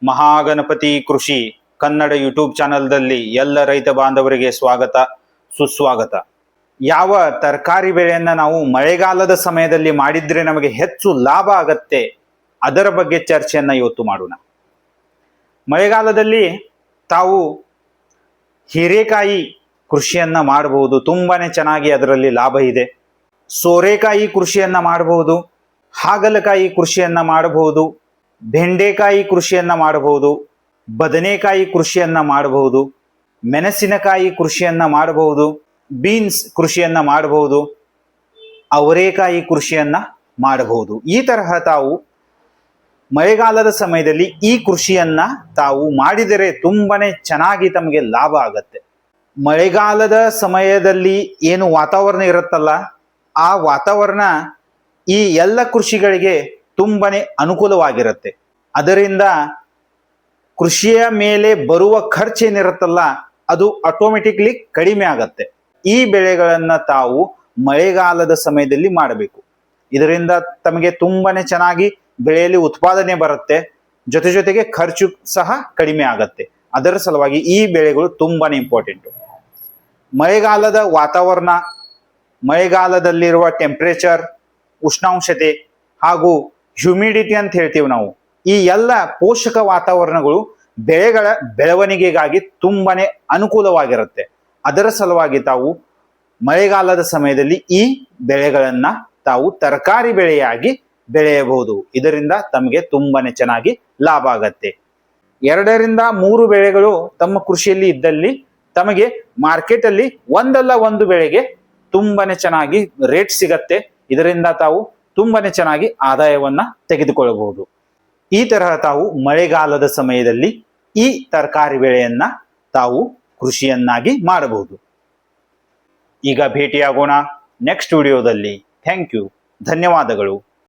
ಮಹಾಗಣಪತಿ ಕೃಷಿ ಕನ್ನಡ ಯೂಟ್ಯೂಬ್ ಚಾನೆಲ್ದಲ್ಲಿ ಎಲ್ಲ ರೈತ ಬಾಂಧವರಿಗೆ ಸ್ವಾಗತ ಸುಸ್ವಾಗತ. ಯಾವ ತರಕಾರಿ ಬೆಳೆಯನ್ನ ನಾವು ಮಳೆಗಾಲದ ಸಮಯದಲ್ಲಿ ಮಾಡಿದ್ರೆ ನಮಗೆ ಹೆಚ್ಚು ಲಾಭ ಆಗತ್ತೆ ಅದರ ಬಗ್ಗೆ ಚರ್ಚೆಯನ್ನ ಇವತ್ತು ಮಾಡೋಣ. ಮಳೆಗಾಲದಲ್ಲಿ ತಾವು ಹೀರೆಕಾಯಿ ಕೃಷಿಯನ್ನ ಮಾಡಬಹುದು, ತುಂಬಾನೇ ಚೆನ್ನಾಗಿ ಅದರಲ್ಲಿ ಲಾಭ ಇದೆ. ಸೋರೆಕಾಯಿ ಕೃಷಿಯನ್ನ ಮಾಡಬಹುದು, ಹಾಗಲಕಾಯಿ ಕೃಷಿಯನ್ನ ಮಾಡಬಹುದು, ಬೆಂಡೆಕಾಯಿ ಕೃಷಿಯನ್ನ ಮಾಡಬಹುದು, ಬದನೆಕಾಯಿ ಕೃಷಿಯನ್ನ ಮಾಡಬಹುದು, ಮೆಣಸಿನಕಾಯಿ ಕೃಷಿಯನ್ನ ಮಾಡಬಹುದು, ಬೀನ್ಸ್ ಕೃಷಿಯನ್ನ ಮಾಡಬಹುದು, ಅವರೆಕಾಯಿ ಕೃಷಿಯನ್ನ ಮಾಡಬಹುದು. ಈ ತರಹ ತಾವು ಮಳೆಗಾಲದ ಸಮಯದಲ್ಲಿ ಈ ಕೃಷಿಯನ್ನ ತಾವು ಮಾಡಿದರೆ ತುಂಬಾನೇ ಚೆನ್ನಾಗಿ ತಮಗೆ ಲಾಭ ಆಗತ್ತೆ. ಮಳೆಗಾಲದ ಸಮಯದಲ್ಲಿ ಏನು ವಾತಾವರಣ ಇರುತ್ತಲ್ಲ, ಆ ವಾತಾವರಣ ಈ ಎಲ್ಲ ಕೃಷಿಗಳಿಗೆ ತುಂಬಾನೇ ಅನುಕೂಲವಾಗಿರುತ್ತೆ. ಅದರಿಂದ ಕೃಷಿಯ ಮೇಲೆ ಬರುವ ಖರ್ಚೇನಿರುತ್ತಲ್ಲ ಅದು ಆಟೋಮೆಟಿಕ್ಲಿ ಕಡಿಮೆ ಆಗತ್ತೆ. ಈ ಬೆಳೆಗಳನ್ನ ತಾವು ಮಳೆಗಾಲದ ಸಮಯದಲ್ಲಿ ಮಾಡಬೇಕು. ಇದರಿಂದ ತಮಗೆ ತುಂಬಾನೇ ಚೆನ್ನಾಗಿ ಬೆಳೆಯಲ್ಲಿ ಉತ್ಪಾದನೆ ಬರುತ್ತೆ, ಜೊತೆಗೆ ಖರ್ಚು ಸಹ ಕಡಿಮೆ ಆಗತ್ತೆ. ಅದರ ಸಲುವಾಗಿ ಈ ಬೆಳೆಗಳು ತುಂಬಾನೇ ಇಂಪಾರ್ಟೆಂಟು. ಮಳೆಗಾಲದ ವಾತಾವರಣ, ಮಳೆಗಾಲದಲ್ಲಿರುವ ಟೆಂಪರೇಚರ್, ಉಷ್ಣಾಂಶತೆ ಹಾಗೂ ಹ್ಯುಮಿಡಿಟಿ ಅಂತ ಹೇಳ್ತೀವಿ ನಾವು, ಈ ಎಲ್ಲ ಪೋಷಕ ವಾತಾವರಣಗಳು ಬೆಳೆಗಳ ಬೆಳವಣಿಗೆಗಾಗಿ ತುಂಬಾನೇ ಅನುಕೂಲವಾಗಿರುತ್ತೆ. ಅದರ ಸಲುವಾಗಿ ತಾವು ಮಳೆಗಾಲದ ಸಮಯದಲ್ಲಿ ಈ ಬೆಳೆಗಳನ್ನ ತಾವು ತರಕಾರಿ ಬೆಳೆಯಾಗಿ ಬೆಳೆಯಬಹುದು. ಇದರಿಂದ ತಮಗೆ ತುಂಬಾನೇ ಚೆನ್ನಾಗಿ ಲಾಭ ಆಗತ್ತೆ. 2 3 ಬೆಳೆಗಳು ತಮ್ಮ ಕೃಷಿಯಲ್ಲಿ ಇದ್ದಲ್ಲಿ ತಮಗೆ ಮಾರ್ಕೆಟ್ ಅಲ್ಲಿ ಒಂದಲ್ಲ ಒಂದು ಬೆಳೆಗೆ ತುಂಬಾನೇ ಚೆನ್ನಾಗಿ ರೇಟ್ ಸಿಗತ್ತೆ. ಇದರಿಂದ ತಾವು ತುಂಬಾನೇ ಚೆನ್ನಾಗಿ ಆದಾಯವನ್ನ ತೆಗೆದುಕೊಳ್ಳಬಹುದು. ಈ ತರಹ ತಾವು ಮಳೆಗಾಲದ ಸಮಯದಲ್ಲಿ ಈ ತರಕಾರಿ ಬೆಳೆಯನ್ನ ತಾವು ಕೃಷಿಯನ್ನಾಗಿ ಮಾಡಬಹುದು. ಈಗ ಭೇಟಿಯಾಗೋಣ ನೆಕ್ಸ್ಟ್ ವಿಡಿಯೋದಲ್ಲಿ. ಥ್ಯಾಂಕ್ ಯು, ಧನ್ಯವಾದಗಳು.